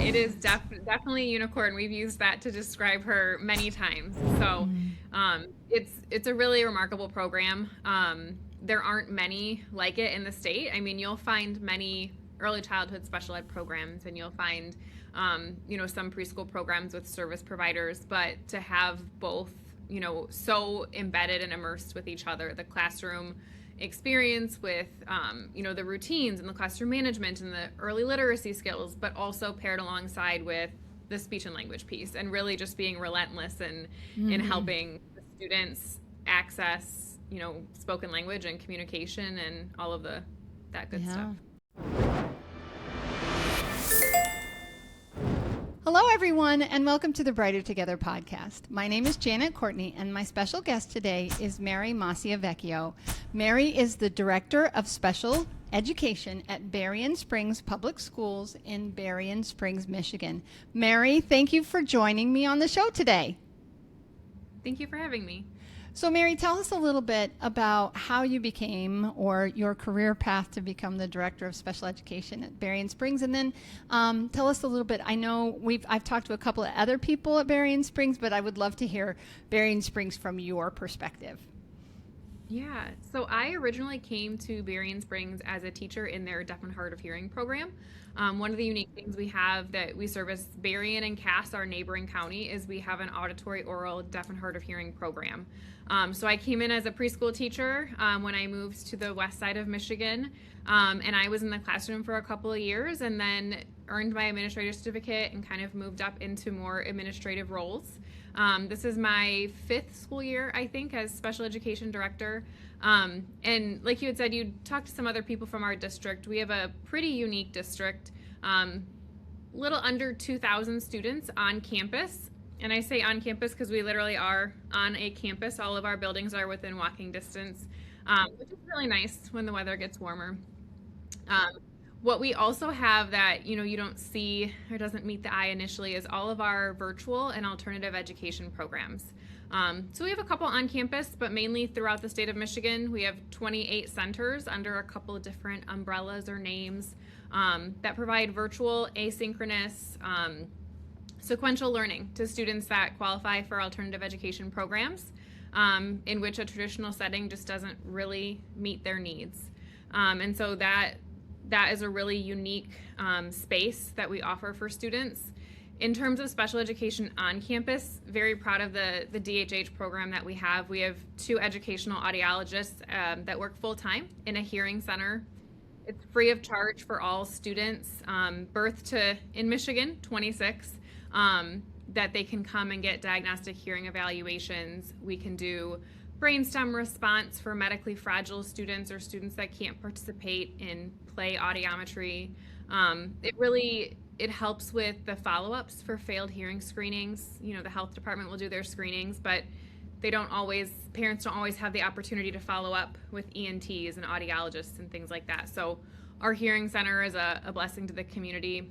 it is definitely a unicorn. We've used that to describe her many times. So it's a really remarkable program. There aren't many like it in the state. I mean, you'll find many early childhood special ed programs, and you'll find some preschool programs with service providers, but to have both, so embedded and immersed with each other, the classroom experience with the routines and the classroom management and the early literacy skills, but also paired alongside with the speech and language piece, and really just being relentless in helping the students access spoken language and communication and all of that good stuff. Hello, everyone, and welcome to the Brighter Together podcast. My name is Janet Courtney, and my special guest today is Mary Masciovecchio. Mary is the Director of Special Education at Berrien Springs Public Schools in Berrien Springs, Michigan. Mary, thank you for joining me on the show today. Thank you for having me. So, Mary, tell us a little bit about how you became, or your career path to become the Director of Special Education at Berrien Springs, and then tell us a little bit. I know I've talked to a couple of other people at Berrien Springs, but I would love to hear Berrien Springs from your perspective. Yeah, so I originally came to Berrien Springs as a teacher in their deaf and hard of hearing program. One of the unique things we have that we service Berrien and Cass, our neighboring county, is we have an auditory oral deaf and hard of hearing program. So I came in as a preschool teacher when I moved to the west side of Michigan, and I was in the classroom for a couple of years and then earned my administrative certificate and kind of moved up into more administrative roles. This is my 5th school year, I think, as special education director. And like you had said, you talked to some other people from our district. We have a pretty unique district, little under 2,000 students on campus. And I say on campus because we literally are on a campus. All of our buildings are within walking distance, which is really nice when the weather gets warmer. What we also have that you don't see or doesn't meet the eye initially is all of our virtual and alternative education programs. So we have a couple on campus, but mainly throughout the state of Michigan. We have 28 centers under a couple of different umbrellas or names that provide virtual, asynchronous, sequential learning to students that qualify for alternative education programs, in which a traditional setting just doesn't really meet their needs. And so that is a really unique space that we offer for students. In terms of special education on campus, very proud of the DHH program that we have. We have 2 educational audiologists that work full-time in a hearing center. It's free of charge for all students, birth to, in Michigan, 26, that they can come and get diagnostic hearing evaluations. We can do brainstem response for medically fragile students or students that can't participate in play audiometry. It helps with the follow-ups for failed hearing screenings. The health department will do their screenings, but parents don't always have the opportunity to follow up with ENTs and audiologists and things like that. So our hearing center is a blessing to the community.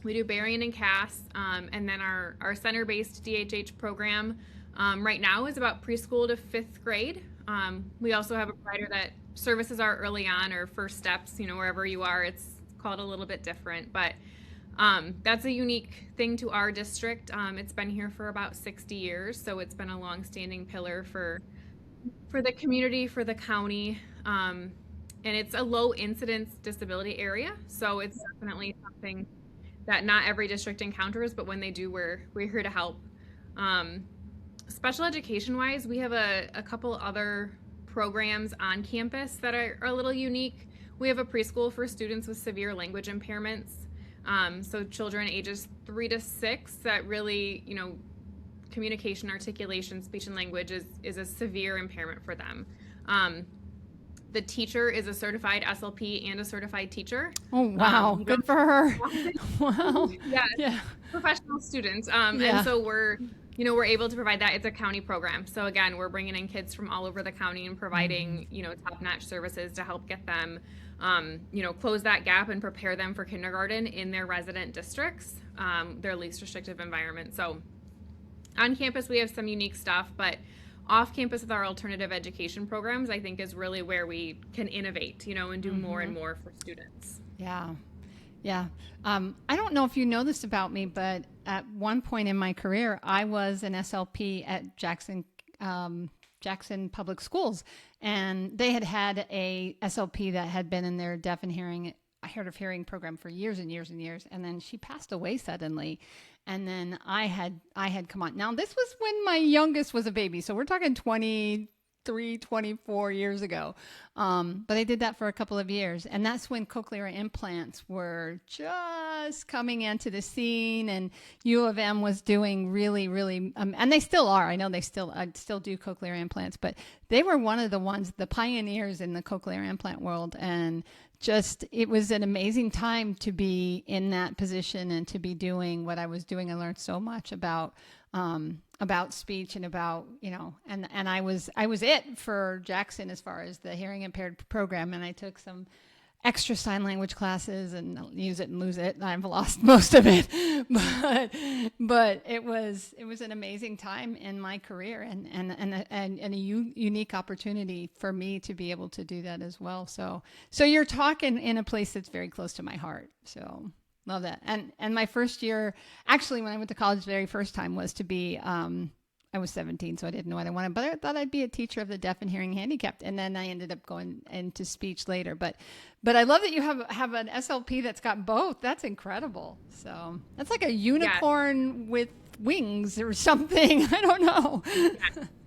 We do Berrien and Cass, and then our center-based DHH program right now is about preschool to 5th grade. We also have a provider that services our early on or first steps, wherever you are. It's called a little bit different, but that's a unique thing to our district. It's been here for about 60 years, so it's been a long-standing pillar for the community, for the county, and it's a low-incidence disability area, so it's definitely something that not every district encounters, but when they do, we're here to help. Special education-wise, we have a couple other programs on campus that are a little unique. We have a preschool for students with severe language impairments. So children ages 3 to 6 that really, communication, articulation, speech and language is a severe impairment for them. The teacher is a certified SLP and a certified teacher. Oh, wow. Good for her. Wow. Yeah. Professional students. And so we're able to provide that. It's a county program. So again, we're bringing in kids from all over the county and providing, top-notch services to help get them, close that gap and prepare them for kindergarten in their resident districts, their least restrictive environment. So on campus, we have some unique stuff, but off campus with our alternative education programs, I think is really where we can innovate, and do more and more for students. Yeah. Yeah. I don't know if you know this about me, but at one point in my career, I was an SLP at Jackson Public Schools, and they had a SLP that had been in their deaf and hearing hard of hearing program for years and years and years, and then she passed away suddenly, and then I had come on. Now this was when my youngest was a baby, so we're talking 24 years ago. But I did that for a couple of years. And that's when cochlear implants were just coming into the scene. And U of M was doing really, really, and they still are. I know I still do cochlear implants, but they were one of the pioneers in the cochlear implant world. And it was an amazing time to be in that position and to be doing what I was doing. I learned so much about speech and about, and I was it for Jackson as far as the hearing impaired program. And I took some extra sign language classes and use it and lose it. I've lost most of it, but it was an amazing time in my career and a unique opportunity for me to be able to do that as well. So you're talking in a place that's very close to my heart. So love that. And my first year, actually, when I went to college, the very first time was to be, I was 17, so I didn't know what I wanted, but I thought I'd be a teacher of the deaf and hearing handicapped. And then I ended up going into speech later. But I love that you have an SLP that's got both. That's incredible. So that's like a unicorn with wings or something. I don't know.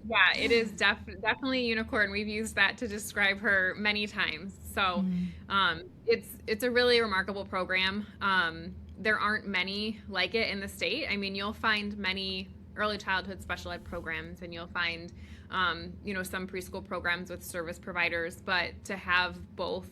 Yeah, it is definitely a unicorn. We've used that to describe her many times. So it's a really remarkable program. There aren't many like it in the state. I mean, you'll find many early childhood special ed programs, and you'll find some preschool programs with service providers, but to have both,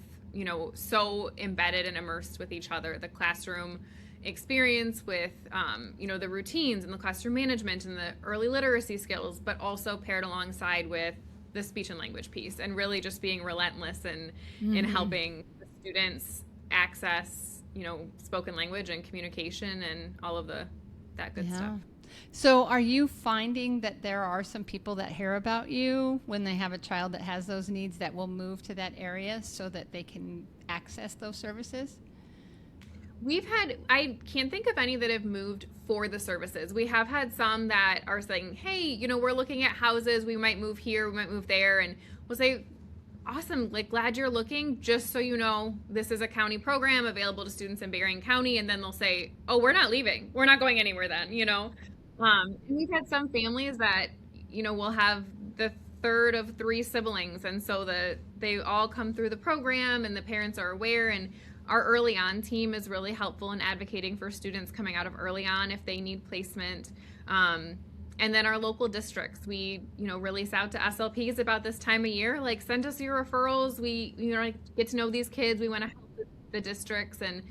so embedded and immersed with each other, the classroom experience with the routines and the classroom management and the early literacy skills, but also paired alongside with the speech and language piece, and really just being relentless in helping the students access spoken language and communication and all of that good stuff. So are you finding that there are some people that hear about you when they have a child that has those needs that will move to that area so that they can access those services? I can't think of any that have moved for the services. We have had some that are saying, hey, we're looking at houses. We might move here. We might move there. And we'll say, awesome, glad you're looking. Just so you know, this is a county program available to students in Berrien County. And then they'll say, oh, we're not leaving. We're not going anywhere then, We've had some families that, will have the third of 3 siblings. And so they all come through the program and the parents are aware. And our early on team is really helpful in advocating for students coming out of early on if they need placement. And then our local districts, we, release out to SLPs about this time of year, send us your referrals. We, get to know these kids. We want to help the districts. And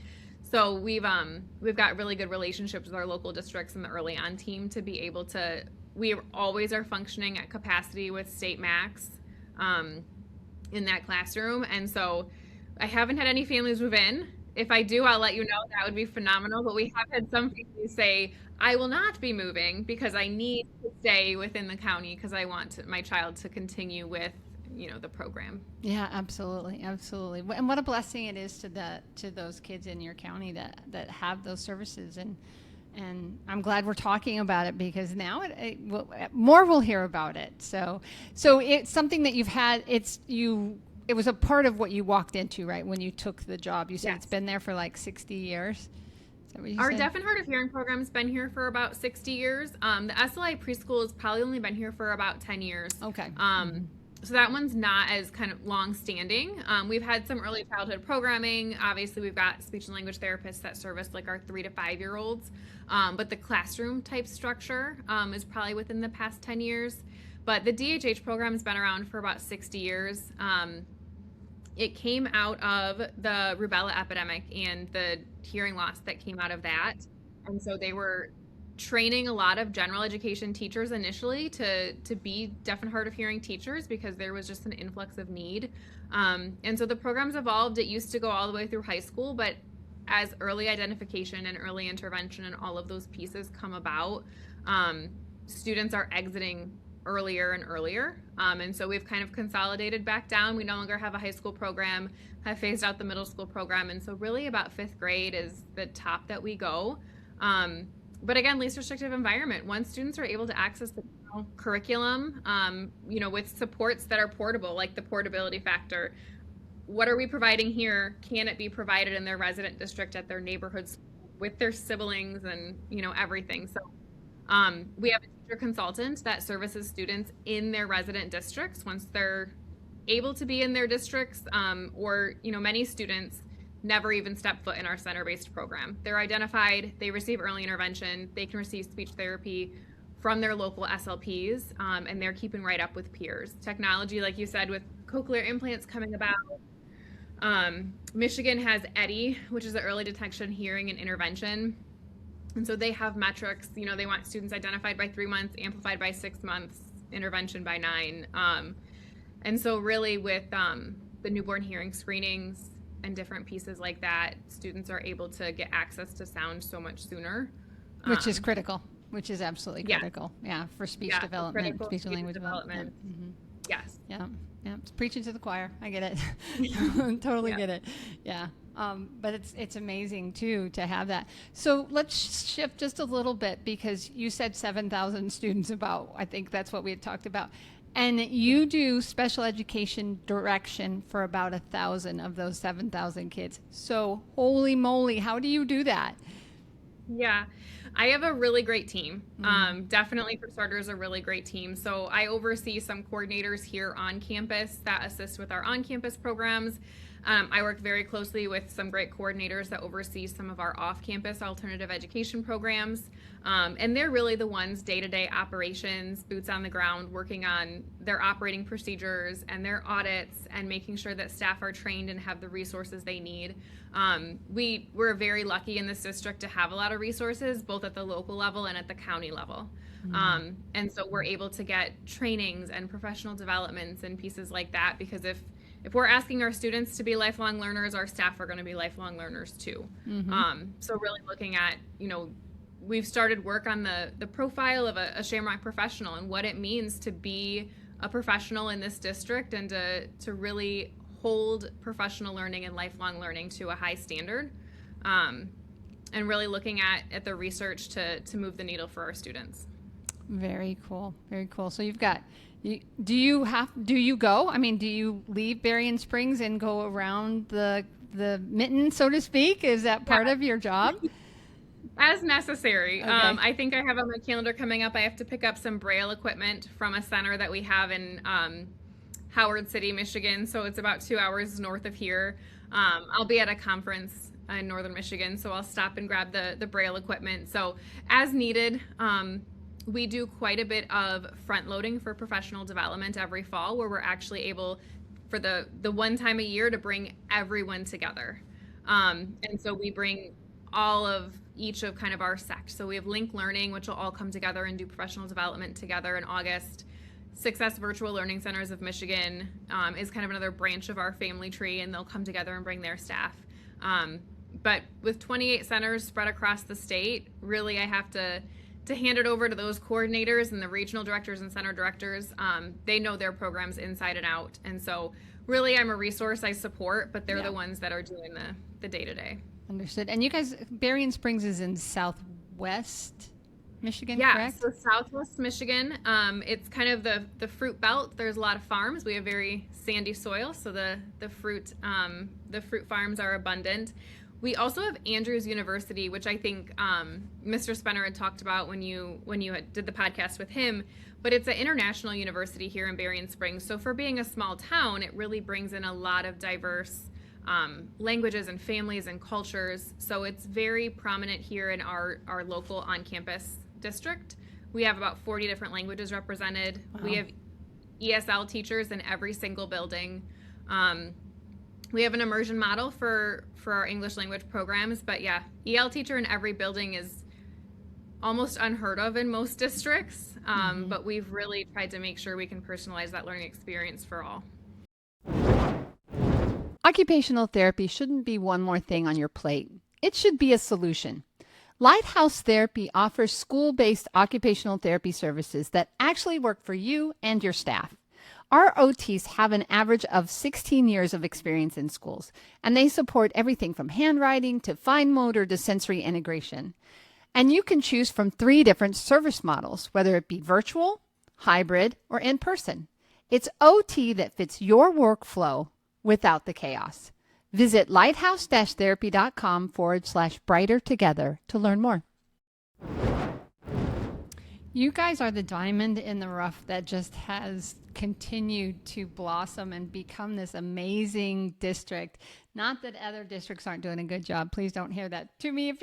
so we've got really good relationships with our local districts and the early on team to be able to, we always are functioning at capacity with state max in that classroom. And so I haven't had any families move in. If I do, I'll let you know. That would be phenomenal. But we have had some families say, I will not be moving because I need to stay within the county because I want my child to continue with the program. Yeah, absolutely. And what a blessing it is to those kids in your county that have those services. And I'm glad we're talking about it because now more will hear about it. So it's something that you've had. It was a part of what you walked into, right, when you took the job. You said Yes. It's been there for 60 years. Is that what you Our said? deaf and hard of hearing program's been here for about 60 years. The SLI preschool has probably only been here for about 10 years. Okay. So that one's not as kind of long-standing. We've had some early childhood programming. Obviously, we've got speech and language therapists that service our 3 to 5-year-olds. But the classroom type structure is probably within the past 10 years. But the DHH program has been around for about 60 years. It came out of the rubella epidemic and the hearing loss that came out of that. And so they were training a lot of general education teachers initially to be deaf and hard of hearing teachers because there was just an influx of need. And so the program's evolved. It used to go all the way through high school, but as early identification and early intervention and all of those pieces come about, students are exiting earlier and earlier. And so we've kind of consolidated back down. We no longer have a high school program, have phased out the middle school program. And so really about fifth grade is the top that we go. But again, least restrictive environment. Once students are able to access the curriculum, with supports that are portable, like the portability factor. What are we providing here? Can it be provided in their resident district at their neighborhoods with their siblings and, everything? So we have a teacher consultant that services students in their resident districts once they're able to be in their districts, or many students never even step foot in our center-based program. They're identified, they receive early intervention, they can receive speech therapy from their local SLPs, and they're keeping right up with peers. Technology, like you said, with cochlear implants coming about. Michigan has EDI, which is the early detection, hearing, and intervention. And so they have metrics, they want students identified by 3 months, amplified by 6 months, intervention by 9. And so really with the newborn hearing screenings and different pieces like that, students are able to get access to sound so much sooner. Which is critical, which is absolutely critical. Yeah, for speech development, speech and language development. Mm-hmm. Yes. Yeah. Yeah, it's preaching to the choir. I get it. Totally get it. Yeah. But it's amazing too to have that. So let's shift just a little bit, because you said 7,000 students I think that's what we had talked about. And you do special education direction for about 1,000 of those 7,000 kids. So holy moly, how do you do that? Yeah, I have a really great team. Definitely, for starters, a really great team. So I oversee some coordinators here on campus that assist with our on-campus programs. I work very closely with some great coordinators that oversee some of our off-campus alternative education programs. And they're really the ones day-to-day operations, boots on the ground, working on their operating procedures and their audits and making sure that staff are trained and have the resources they need. We're very lucky in this district to have a lot of resources, both at the local level and at the county level. And so we're able to get trainings and professional developments and pieces like that, because if we're asking our students to be lifelong learners, our staff are going to be lifelong learners too. So really looking at, we've started work on the profile of a Shamrock professional and what it means to be a professional in this district, and to really hold professional learning and lifelong learning to a high standard, and really looking at the research to move the needle for our students. Very cool. Very cool. So you've got, do you go? I mean, do you leave Berrien Springs and go around the mitten, so to speak? Is that part of your job? As necessary. Okay. I think I have on my calendar coming up, I have to pick up some Braille equipment from a center that we have in Howard City, Michigan. So it's about 2 hours north of here. I'll be at a conference in northern Michigan, so I'll stop and grab the Braille equipment. So as needed, we do quite a bit of front loading for professional development every fall, where we're actually able, for the one time a year, to bring everyone together. And so we bring all of each of kind of our sect. So we have Link Learning, which will all come together and do professional development together in August. Success Virtual Learning Centers of Michigan is kind of another branch of our family tree, and they'll come together and bring their staff. But with 28 centers spread across the state, really I have to hand it over to those coordinators and the regional directors and center directors. They know their programs inside and out. And so really I'm a resource, I support, but they're the ones that are doing the day-to-day. Understood. And you guys, Berrien Springs is in southwest Michigan, correct? So southwest Michigan. It's kind of the fruit belt. There's a lot of farms. We have very sandy soil, so the fruit farms are abundant. We also have Andrews University, which I think Mr. Spenner had talked about when you did the podcast with him. But it's an international university here in Berrien Springs. So for being a small town, it really brings in a lot of diverse languages and families and cultures. So it's very prominent here in our local on-campus district. We have about 40 different languages represented. Wow. We have ESL teachers in every single building. We have an immersion model for our English language programs, but EL teacher in every building is almost unheard of in most districts, but we've really tried to make sure we can personalize that learning experience for all. Occupational therapy shouldn't be one more thing on your plate. It should be a solution. Lighthouse Therapy offers school-based occupational therapy services that actually work for you and your staff. Our OTs have an average of 16 years of experience in schools, and they support everything from handwriting to fine motor to sensory integration. And you can choose from 3 different service models, whether it be virtual, hybrid, or in person. It's OT that fits your workflow without the chaos. Visit lighthouse-therapy.com/brighter together to learn more. You guys are the diamond in the rough that just has continued to blossom and become this amazing district. Not that other districts aren't doing a good job. Please don't hear that to me if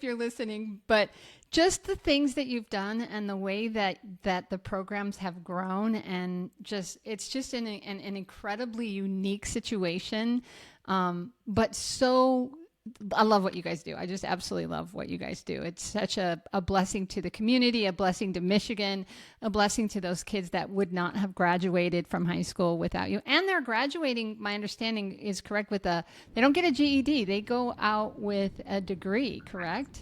you're listening. But just the things that you've done and the way that the programs have grown, and it's just an incredibly unique situation. But so I love what you guys do. I just absolutely love what you guys do. It's such a blessing to the community, a blessing to Michigan, a blessing to those kids that would not have graduated from high school without you. And they're graduating, my understanding is correct, they don't get a GED. They go out with a degree, correct?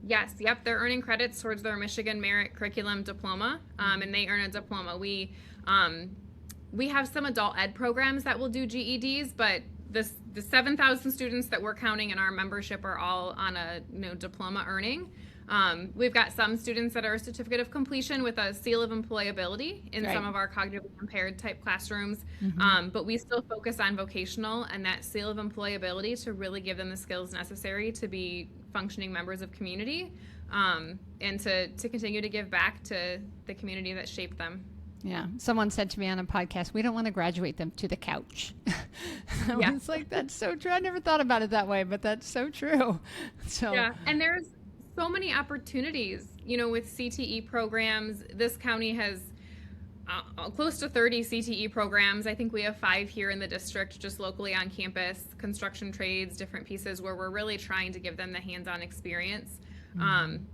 Yes, yep. They're earning credits towards their Michigan Merit Curriculum diploma, and they earn a diploma. We have some adult ed programs that will do GEDs, but the 7,000 students that we're counting in our membership are all on a diploma earning. We've got some students that are a certificate of completion with a seal of employability in some of our cognitively impaired type classrooms. But we still focus on vocational and that seal of employability to really give them the skills necessary to be functioning members of community, and to continue to give back to the community that shaped them. Yeah. Someone said to me on a podcast, we don't want to graduate them to the couch. I was like, that's so true. I never thought about it that way, but that's so true. So yeah. And there's so many opportunities, with CTE programs. This county has close to 30 CTE programs. I think we have 5 here in the district, just locally on campus, construction trades, different pieces where we're really trying to give them the hands-on experience.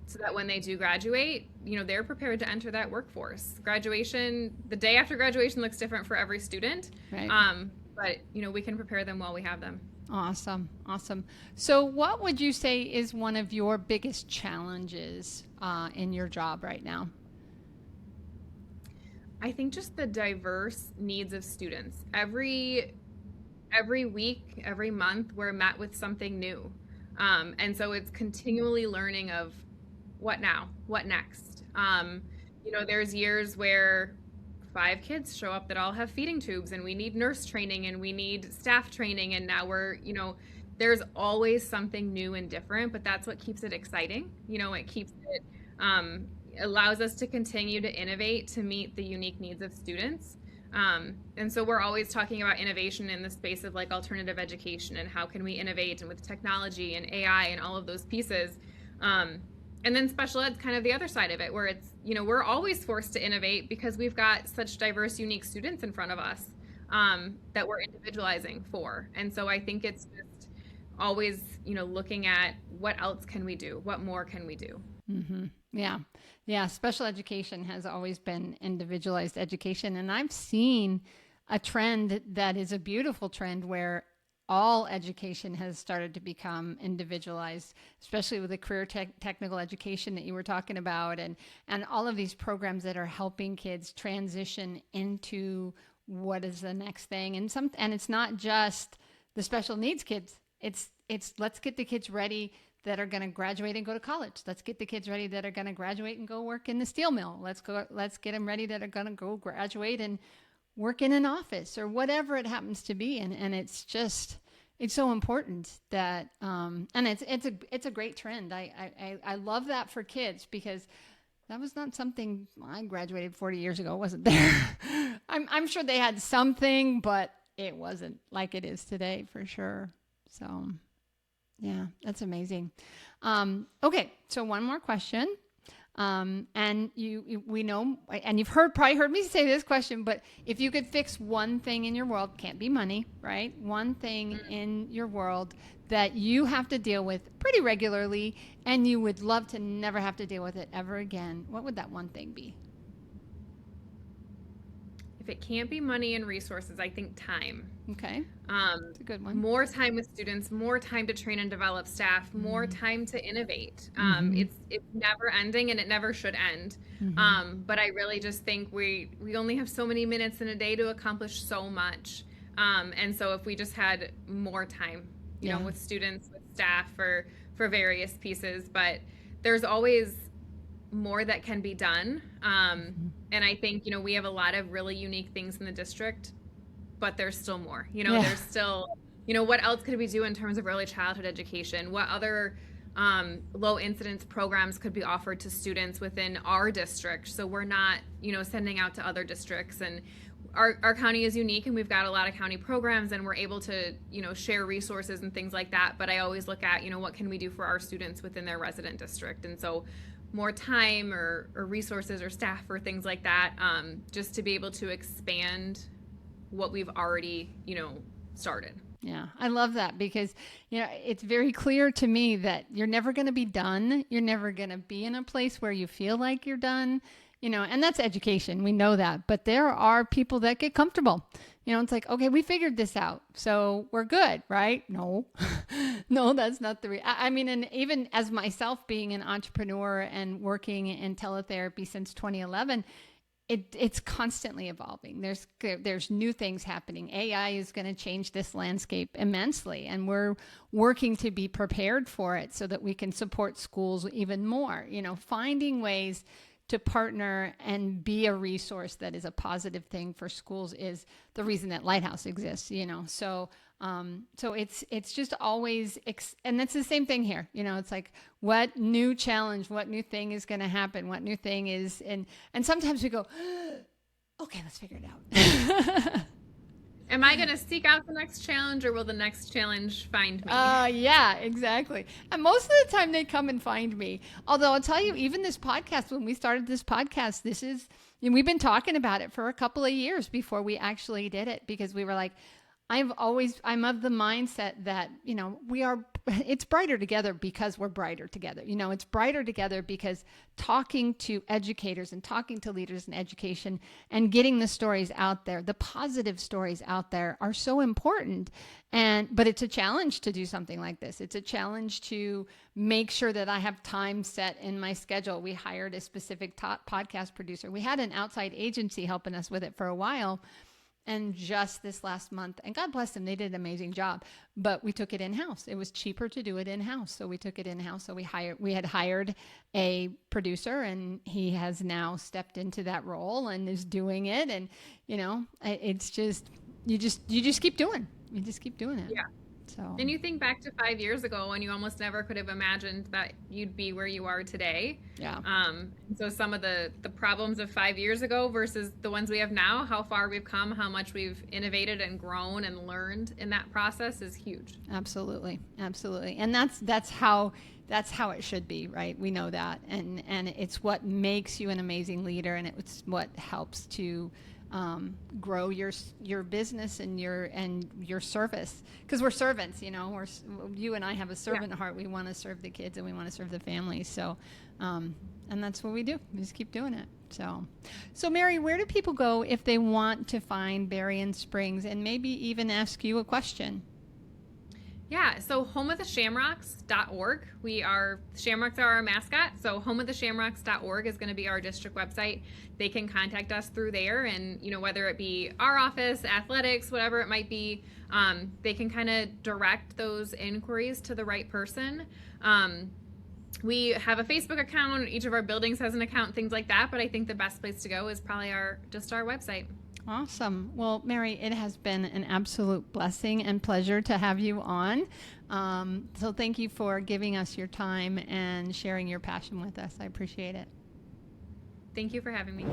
So that when they do graduate, they're prepared to enter that workforce. Graduation, the day after graduation looks different for every student. Right. But, we can prepare them while we have them. Awesome. So what would you say is one of your biggest challenges in your job right now? I think just the diverse needs of students. Every week, every month, we're met with something new. And so it's continually learning of what now, what next. There's years where 5 kids show up that all have feeding tubes, and we need nurse training and we need staff training. And now there's always something new and different, but that's what keeps it exciting. It keeps it, allows us to continue to innovate to meet the unique needs of students. And so we're always talking about innovation in the space of alternative education and how can we innovate, and with technology and AI and all of those pieces. And then special ed's kind of the other side of it, where it's, we're always forced to innovate because we've got such diverse, unique students in front of us, that we're individualizing for. And so I think it's just always, looking at what else can we do? What more can we do? Mm-hmm. Yeah. Special education has always been individualized education. And I've seen a trend that is a beautiful trend where all education has started to become individualized, especially with the career technical education that you were talking about, and all of these programs that are helping kids transition into what is the next thing. And it's not just the special needs kids. It's let's get the kids ready that are going to graduate and go to college. Let's get the kids ready that are going to graduate and go work in the steel mill. Let's get them ready that are going to go graduate and work in an office or whatever it happens to be. And it's so important that, and it's a great trend. I love that for kids, because that was not something I graduated 40 years ago. It wasn't there. I'm sure they had something, but it wasn't like it is today for sure. So yeah, that's amazing. Okay, so one more question. And we know, and you've probably heard me say this question, but if you could fix one thing in your world, can't be money, right? One thing in your world that you have to deal with pretty regularly, and you would love to never have to deal with it ever again, what would that one thing be? if it can't be money and resources, I think time. Okay. That's a good one. More time with students, more time to train and develop staff, more time to innovate. It's never ending, and it never should end. But I really just think we only have so many minutes in a day to accomplish so much. And so if we just had more time, you know, with students, with staff for various pieces, but there's always more that can be done. And I think, you know, we have a lot of really unique things in the district, but there's still more, you know, there's still, you know, what else could we do in terms of early childhood education? What other low incidence programs could be offered to students within our district? So we're not, you know, sending out to other districts. And our county is unique, and we've got a lot of county programs, and we're able to, you know, share resources and things like that. But I always look at, you know, what can we do for our students within their resident district? And so more time or resources or staff or things like that, just to be able to expand what we've already, you know, started. Yeah, I love that, because, you know, it's very clear to me that you're never going to be done. You're never going to be in a place where you feel like you're done, you know, and that's education. We know that. But there are people that get comfortable. You know, it's like, okay, we figured this out, so we're good, right? No, no, that's not I mean, and even as myself being an entrepreneur and working in teletherapy since 2011, it's constantly evolving. There's new things happening. AI is going to change this landscape immensely, and we're working to be prepared for it so that we can support schools even more. You know, finding ways to partner and be a resource that is a positive thing for schools is the reason that Lighthouse exists, you know. So it's just always, and that's the same thing here. You know, it's like, what new challenge, what new thing is going to happen, what new thing is, and sometimes we go, okay, let's figure it out. Am I going to seek out the next challenge, or will the next challenge find me? Yeah, exactly. And most of the time they come and find me. Although I'll tell you, even this podcast, when we started this podcast, you know, we've been talking about it for a couple of years before we actually did it, because we were like, I'm of the mindset that, you know, it's brighter together because we're brighter together. You know, it's brighter together because talking to educators and talking to leaders in education and getting the stories out there, the positive stories out there, are so important. But it's a challenge to do something like this. It's a challenge to make sure that I have time set in my schedule. We hired a specific podcast producer. We had an outside agency helping us with it for a while. And just this last month, and God bless them, they did an amazing job, but we took it in-house. It was cheaper to do it in-house. So we took it in-house. So we had hired a producer, and he has now stepped into that role and is doing it. And, you know, it's just, you just keep doing. You just keep doing it. Yeah. So. And you think back to 5 years ago, and you almost never could have imagined that you'd be where you are today. Yeah. So some of the problems of 5 years ago versus the ones we have now, how far we've come, how much we've innovated and grown and learned in that process is huge. Absolutely. Absolutely. And that's how it should be, right? We know that. And it's what makes you an amazing leader, and it's what helps to grow your business and your service, because we're servants. You know, you and I have a servant heart. We want to serve the kids, and we want to serve the families. So, and that's what we do. We just keep doing it. So Mary, where do people go if they want to find Berrien Springs, and maybe even ask you a question? Yeah, so homeoftheshamrocks.org. Shamrocks are our mascot, so homeoftheshamrocks.org is going to be our district website. They can contact us through there, and, you know, whether it be our office, athletics, whatever it might be, they can kind of direct those inquiries to the right person. We have a Facebook account. Each of our buildings has an account, things like that, but I think the best place to go is probably our website. Awesome. Well, Mary, it has been an absolute blessing and pleasure to have you on. So thank you for giving us your time and sharing your passion with us. I appreciate it. Thank you for having me.